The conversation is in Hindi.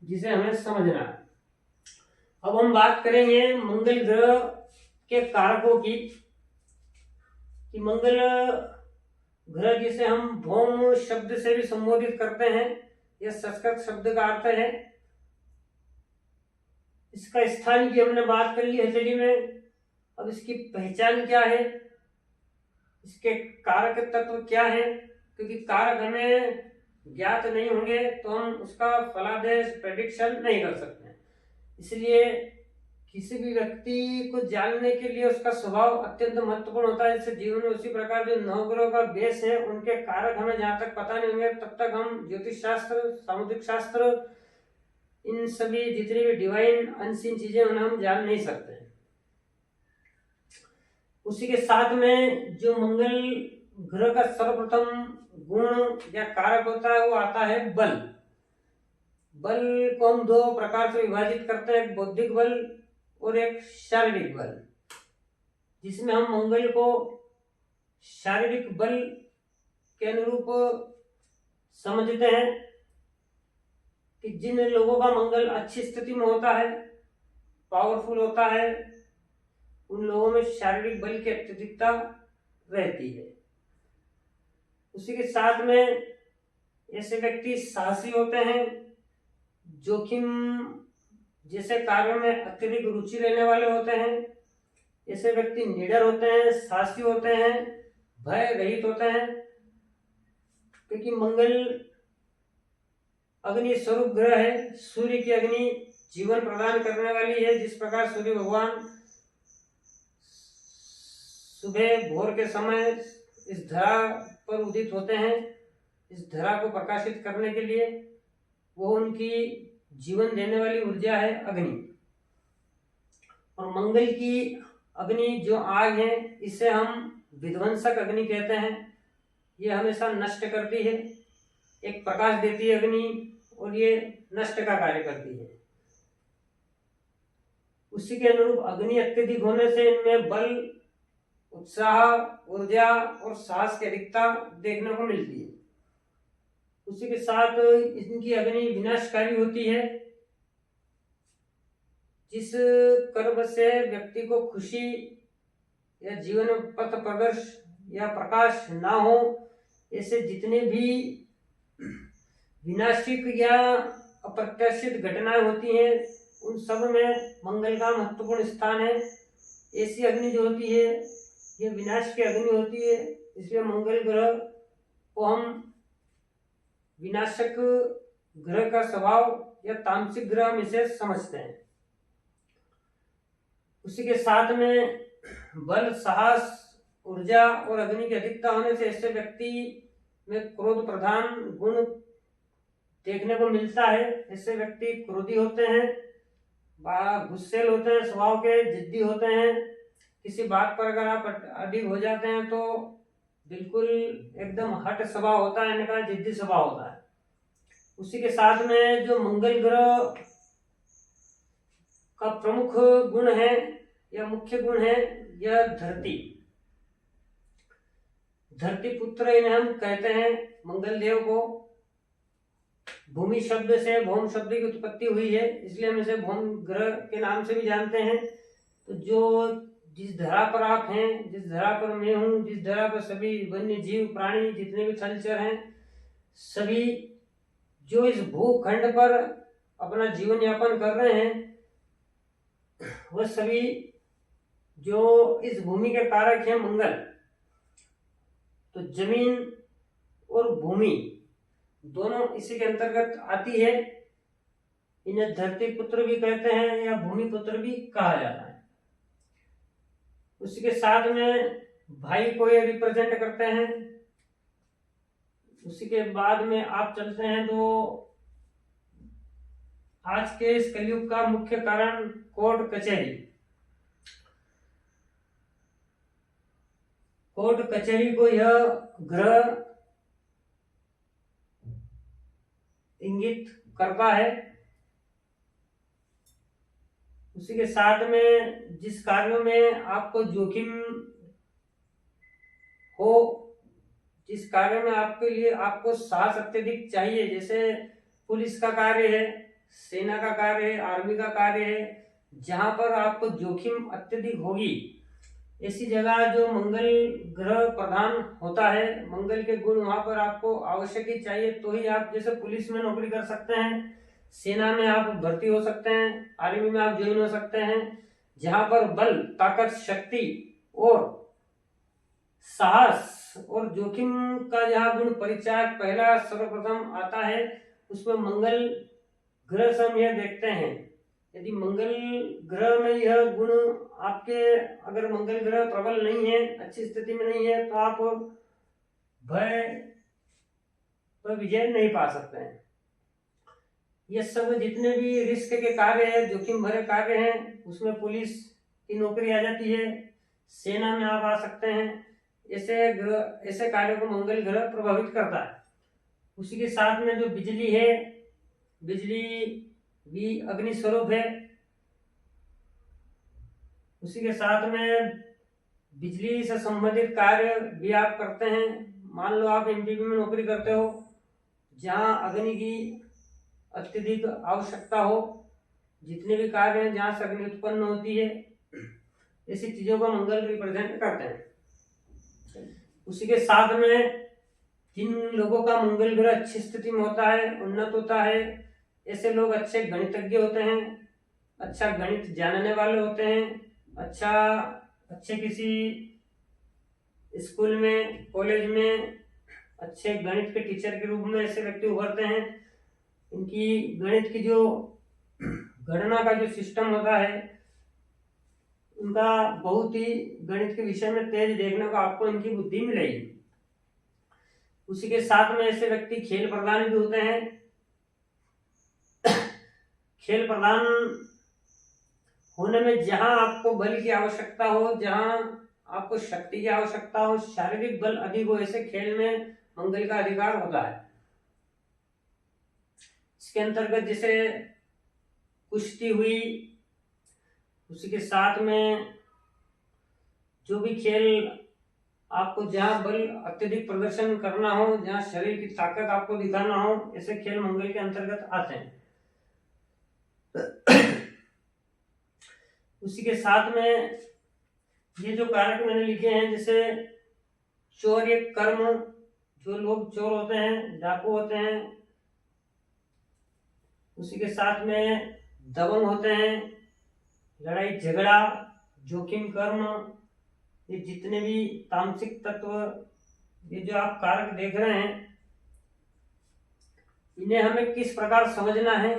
जिसे हमें समझना है। अब हम बात करेंगे मंगल ग्रह के कारकों की, कि मंगल ग्रह जिसे हम भौम शब्द से भी संबोधित करते हैं, यह संस्कृत शब्द का अर्थ है। इसका स्थान की हमने बात कर ली हथेली में। अब इसकी पहचान क्या है, इसके कारक तत्व क्या है, क्योंकि कारक हमें ज्ञात नहीं होंगे तो हम उसका फलादेश प्रेडिक्शन नहीं कर सकते। इसलिए किसी भी व्यक्ति को जानने के लिए उसका स्वभाव अत्यंत महत्वपूर्ण होता है। जैसे जीवन में उसी प्रकार जो नवग्रहों का बेस है, उनके कारक हमें जहां तक पता नहीं होंगे तब तक हम ज्योतिष शास्त्र, सामुद्रिक शास्त्र, इन सभी जितनी भी डिवाइन अनसीन चीजें उन्हें हम जान नहीं सकते। उसी के साथ में जो मंगल ग्रह का सर्वप्रथम गुण या कारक होता है वो आता है बल। बल को हम दो प्रकार से विभाजित करते हैं, एक बौद्धिक बल और एक शारीरिक बल, जिसमें हम मंगल को शारीरिक बल के अनुरूप समझते हैं कि जिन लोगों का मंगल अच्छी स्थिति में होता है, पावरफुल होता है, उन लोगों में शारीरिक बल की अत्यधिकता रहती है। उसी के साथ में ऐसे व्यक्ति साहसी होते हैं, जोखिम जैसे कार्यों में अत्यधिक रुचि लेने वाले होते हैं। ऐसे व्यक्ति निडर होते हैं, साहसी होते हैं, भय रहित होते हैं, क्योंकि मंगल अग्नि स्वरूप ग्रह है। सूर्य की अग्नि जीवन प्रदान करने वाली है। जिस प्रकार सूर्य भगवान सुबह भोर के समय इस धरा पर उदित होते हैं, इस धरा को प्रकाशित करने के लिए, वो उनकी जीवन देने वाली ऊर्जा है अग्नि। और मंगल की अग्नि जो आग है, इसे हम विध्वंसक अग्नि कहते हैं। ये हमेशा नष्ट करती है, एक प्रकाश देती है अग्नि, और ये नष्ट का कार्य करती है। उसी के अनुरूप अग्नि अत्यधिक होने से इनमें बल, उत्साह, ऊर्जा और साहस की अधिकता देखने को मिलती है। उसी के साथ इनकी अग्नि विनाशकारी होती है। जिस कर्म से व्यक्ति को खुशी या जीवन में पथ प्रदर्श या प्रकाश ना हो, ऐसे जितने भी विनाशिक या अप्रत्याशित घटनाएं होती हैं, उन सब में मंगल का महत्वपूर्ण स्थान है। ऐसी अग्नि जो होती है, ये विनाश की अग्नि होती है। इसलिए मंगल ग्रह को हम विनाशक ग्रह का स्वभाव या तामसिक ग्रह में से समझते हैं। उसी के साथ में बल, साहस, ऊर्जा और अग्नि की अधिकता होने से ऐसे व्यक्ति में क्रोध प्रधान गुण देखने को मिलता है। ऐसे व्यक्ति क्रोधी होते हैं, गुस्सेल होते हैं, स्वभाव के जिद्दी होते हैं। किसी बात पर अगर आप अडिग हो जाते हैं तो बिल्कुल एकदम हट स्वभाव होता है, इनका जिद्दी स्वभाव होता है। उसी के साथ में जो मंगल ग्रह का प्रमुख गुण है या मुख्य गुण है, यह धरती पुत्र इन्हें हम कहते हैं मंगल देव को। भूमि शब्द से भौम शब्द की उत्पत्ति हुई है, इसलिए हम इसे भौम ग्रह के नाम से भी जानते हैं। तो जो जिस धरा पर आप हैं, जिस धरा पर मैं हूं, जिस धरा पर सभी वन्य जीव प्राणी जितने भी थलचर हैं, सभी जो इस भूखंड पर अपना जीवन यापन कर रहे हैं, वह सभी जो इस भूमि के कारक हैं मंगल। तो जमीन और भूमि दोनों इसी के अंतर्गत आती है। इन्हें धरती पुत्र भी कहते हैं या भूमि पुत्र भी कहा जाता है। उसी के साथ में भाई को ये रिप्रेजेंट करते हैं। उसी के बाद में आप चलते हैं तो आज के इस कलयुग का मुख्य कारण कोर्ट कचहरी। कोर्ट कचहरी को यह ग्रह इंगित करता है। उसी के साथ में जिस कार्यों में आपको जोखिम हो, जिस कार्य में आपके लिए आपको साहस अत्यधिक चाहिए, जैसे पुलिस का कार्य है, सेना का कार्य है, आर्मी का कार्य है, जहां पर आपको जोखिम अत्यधिक होगी, ऐसी जगह जो मंगल ग्रह प्रधान होता है, मंगल के गुण वहां पर आपको आवश्यक ही चाहिए, तो ही आप जैसे पुलिस में नौकरी कर सकते हैं, सेना में आप भर्ती हो सकते हैं, आर्मी में आप ज्वाइन हो सकते हैं, जहां पर बल, ताकत, शक्ति और साहस और जोखिम का जहां गुण परिचायक पहला सर्वप्रथम आता है, उसमें मंगल ग्रह से हम यह देखते हैं। यदि मंगल ग्रह में यह गुण आपके, अगर मंगल ग्रह प्रबल नहीं है, अच्छी स्थिति में नहीं है, तो आप भय पर विजय नहीं पा सकते हैं। ये सब जितने भी रिस्क के कार्य हैं, जोखिम भरे कार्य हैं, उसमें पुलिस की नौकरी आ जाती है, सेना में आप आ सकते हैं। ऐसे कार्यों को मंगल ग्रह प्रभावित करता है। उसी के साथ में जो बिजली है, बिजली भी अग्नि स्वरूप है। उसी के साथ में बिजली से संबंधित कार्य भी आप करते हैं। मान लो आप एमपीपी में नौकरी करते हो, जहां अग्नि की अत्यधिक आवश्यकता हो, जितने भी कार्य हैं जहां से अग्नि उत्पन्न होती है, ऐसी चीजों को मंगल रिप्रेजेंट करते हैं। उसी के साथ में जिन लोगों का मंगल ग्रह अच्छी स्थिति में होता है, उन्नत होता है, ऐसे लोग अच्छे गणितज्ञ होते हैं, अच्छा गणित जानने वाले होते हैं, अच्छे किसी स्कूल में, कॉलेज में अच्छे गणित के टीचर के रूप में ऐसे व्यक्ति उभरते हैं। इनकी गणित की जो गणना का जो सिस्टम होता है, उनका बहुत ही गणित के विषय में तेज देखने को आपको इनकी बुद्धि मिलेगी। उसी के साथ में ऐसे व्यक्ति खेल प्रधान भी होते हैं। खेल प्रधान होने में जहां आपको बल की आवश्यकता हो, जहां आपको शक्ति की आवश्यकता हो, शारीरिक बल अधिक हो, ऐसे खेल में मंगल का अधिकार होता है। इसके अंतर्गत जैसे कुश्ती हुई, उसी के साथ में जो भी खेल आपको जहां बल अत्यधिक प्रदर्शन करना हो, जहां शरीर की ताकत आपको दिखाना हो, ऐसे खेल मंगल के अंतर्गत आते हैं। उसी के साथ में ये जो कारक मैंने लिखे हैं, जैसे चौर्य कर्म, जो लोग चोर होते हैं, डाकू होते हैं, उसी के साथ में दबंग होते हैं, लड़ाई झगड़ा, जोखिम कर्म, ये जितने भी तामसिक तत्व, ये जो आप कारक देख रहे हैं, इन्हें हमें किस प्रकार समझना है।